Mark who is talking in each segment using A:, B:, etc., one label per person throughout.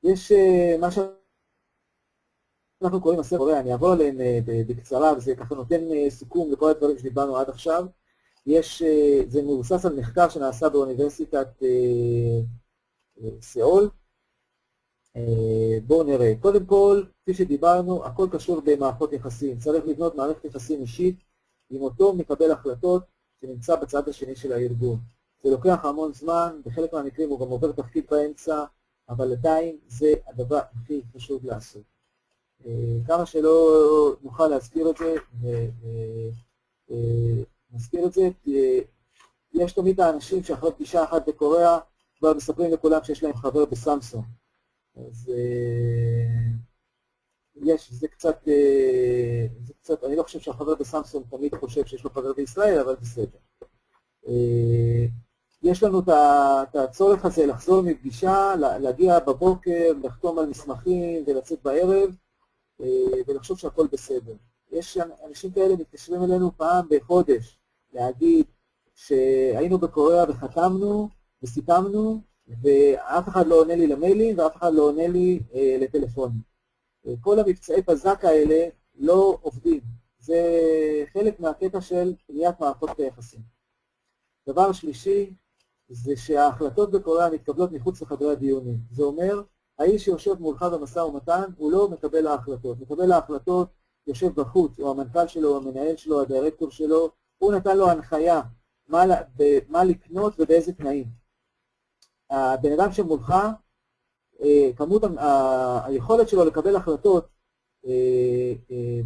A: יש מה שאנחנו קוראים הספר קוריאה, אני אעבור עליהם בקצרה, וזה ככה נותן סיכום לכל הדברים שדיברנו עד עכשיו. זה מבוסס על מחקר שנעשה באוניברסיטת סאול. בואו נראה. קודם כל, כפי שדיברנו, הכל קשור במערכות יחסים. צריך לבנות מערכת יחסים אישית עם אותו מקבל החלטות שנמצא בצד השני של הארגון. זה לוקח המון זמן, בחלק מהמקרים הוא גם עובר תפקיד באמצע, אבל עדיין זה הדבר הכי חשוב לעשות. כמה שלא נוכל להזכיר את זה, נזכיר את זה, יש תמיד האנשים שאחרי פגישה אחת בקוריאה, כבר מספרים לכולם שיש להם חבר בסמסונג. אז זה קצת, אני לא חושב שהחבר בסמסונג תמיד חושב שיש לו חבר בישראל, אבל בסדר. יש לנו את הצורך הזה לחזור מפגישה, להגיע בבוקר, לחתום על מסמכים ולצאת בערב, ולחשוב שהכל בסדר. יש אנשים כאלה מתקשרים אלינו פעם בחודש, להגיד שהיינו בקוריאה וחתמנו וסיכמנו, ואף אחד לא עונה לי למיילים, ואף אחד לא עונה לי לטלפונים. כל המבצעי בזק האלה לא עובדים. זה חלק מהקטע של בניית מערכות היחסים. דבר שלישי, זה שההחלטות בקוריאה מתקבלות מחוץ לחדרי הדיונים. זה אומר, האיש שיושב מולך במשא ומתן, הוא לא מקבל ההחלטות. מקבל ההחלטות יושב בחוץ, או המנכ"ל שלו, או המנהל שלו, הדירקטור שלו, הוא נתן לו הנחיה מה לקנות ובאיזה תנאים. הבן אדם שמולך, כמות היכולת שלו לקבל החלטות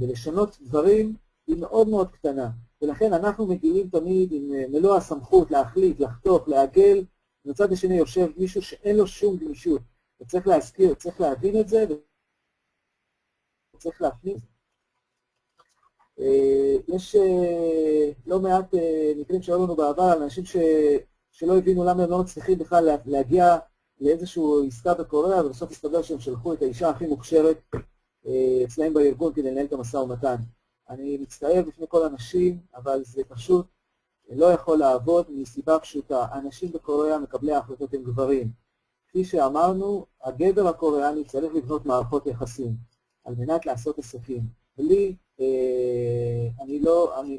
A: ולשנות דברים היא מאוד מאוד קטנה. ולכן אנחנו מגיעים תמיד עם מלוא הסמכות להחליט, לחתוך, לעגל, ובצד השני יושב מישהו שאין לו שום גמישות. וצריך להזכיר, צריך להבין את זה, וצריך להפנים את זה. יש לא מעט מקרים שהיו לנו בעבר על אנשים שלא הבינו למה הם לא מצליחים בכלל להגיע לאיזשהו עסקה בקוריאה, ובסוף הסתבר שהם שלחו את האישה הכי מוכשרת אצלהם בארגון כדי לנהל את המשא ומתן. אני מצטער בפני כל אנשים, אבל זה פשוט לא יכול לעבוד מסיבה פשוטה. אנשים בקוריאה מקבלי ההחלטות הם גברים. כפי שאמרנו, הגבר הקוריאני צריך לבנות מערכות יחסים על מנת לעשות עסקים. בלי,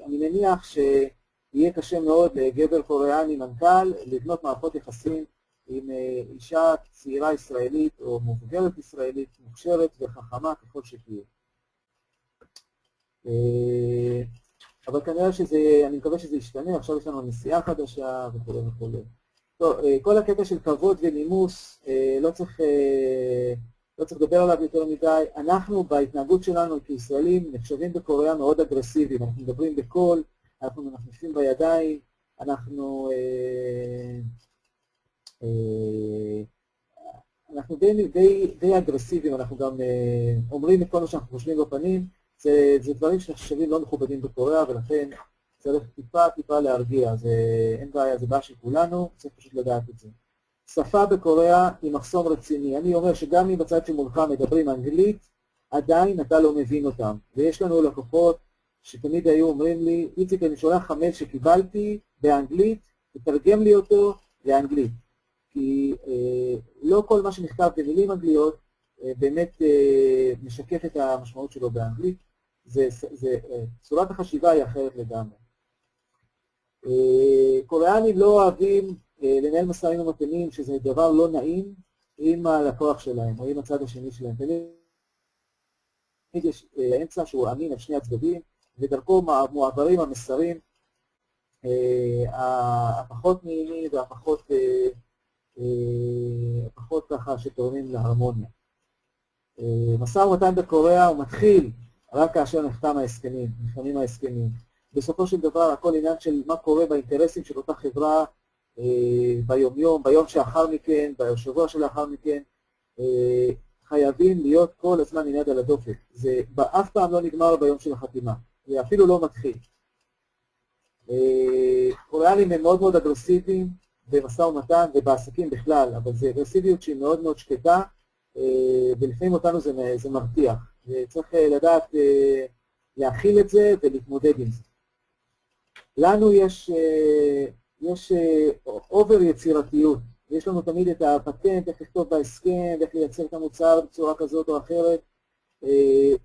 A: אני מניח שיהיה קשה מאוד לגבר קוריאני מנכ"ל לבנות מערכות יחסים עם אישה צעירה ישראלית או מבוגרת ישראלית, מוכשרת וחכמה ככל שתהיה. אבל כנראה אני מקווה שזה ישתנה, עכשיו יש לנו נסיעה חדשה וכו' וכו'. טוב, כל הקטע של כבוד ונימוס, לא צריך לדבר עליו יותר מדי. אנחנו בהתנהגות שלנו כישראלים נחשבים בקוריאה מאוד אגרסיביים, אנחנו מדברים בקול, אנחנו מנפנפים בידיים, אנחנו די אגרסיביים, אנחנו גם אומרים את כל מה שאנחנו חושבים בפנים, זה דברים שנחשבים לא מכובדים בקוריאה, ולכן צריך טיפה להרגיע, אין בעיה, זה בעיה של כולנו, צריך פשוט לדעת את זה. שפה בקוריאה היא מחסום רציני, אני אומר שגם אם בצד שמולך מדברים אנגלית, עדיין אתה לא מבין אותם, ויש לנו לקוחות שתמיד היו אומרים לי, איציק, אני שולח מייל שקיבלתי באנגלית, תתרגם לי אותו לאנגלית, כי לא כל מה שנכתב במילים אנגליות באמת משקף את המשמעות שלו באנגלית, צורת החשיבה היא אחרת לגמרי. קוריאנים לא אוהבים לנהל משאים ומתנים, שזה דבר לא נעים עם הלקוח שלהם, או עם הצד השני שלהם. תמיד יש אמצע שהוא אמין על שני הצדדים, ודרכו מועברים המסרים הפחות נעימים והפחות ככה שתורמים להרמוניה. משא ומתן בקוריאה הוא מתחיל רק כאשר נחתמים ההסכמים. בסופו של דבר הכל עניין של מה קורה באינטרסים של אותה חברה ביום-יום, ביום שאחר מכן, בשבוע שלאחר מכן, חייבים להיות כל הזמן עם יד על הדופק. זה אף פעם לא נגמר ביום של החתימה, זה אפילו לא מתחיל. קוריאנים הם מאוד מאוד אגרסיביים במשא ומתן ובעסקים בכלל, אבל זה אגרסיביות שהיא מאוד מאוד שקטה, ולפעמים אותנו זה מרתיח. וצריך לדעת להכיל את זה ולהתמודד עם זה. לנו יש אובר יצירתיות, יש לנו תמיד את הפטנט, איך לכתוב בהסכם, ואיך לייצר את המוצר בצורה כזאת או אחרת.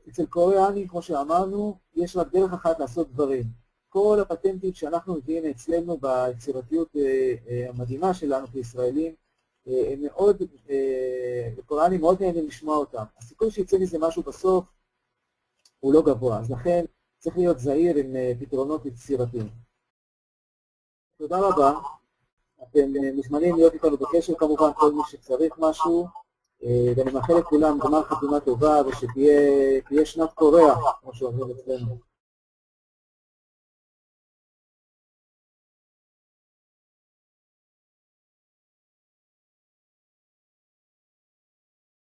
A: אצל קוריאנים, כמו שאמרנו, יש רק דרך אחת לעשות דברים. כל הפטנטים שאנחנו מביאים אצלנו ביצירתיות המדהימה שלנו כישראלים, הם מאוד, קוריאנים מאוד נהנים לשמוע אותם. הסיכוי שיצא מזה משהו בסוף הוא לא גבוה, אז לכן צריך להיות זהיר עם פתרונות יצירתיים. תודה רבה. אתם מוזמנים להיות איתנו בקשר כמובן, כל מי שצריך משהו, ואני מאחל לכולם גמר חתימה טובה ושתהיה שנת קוריאה, כמו שאומרים אצלנו.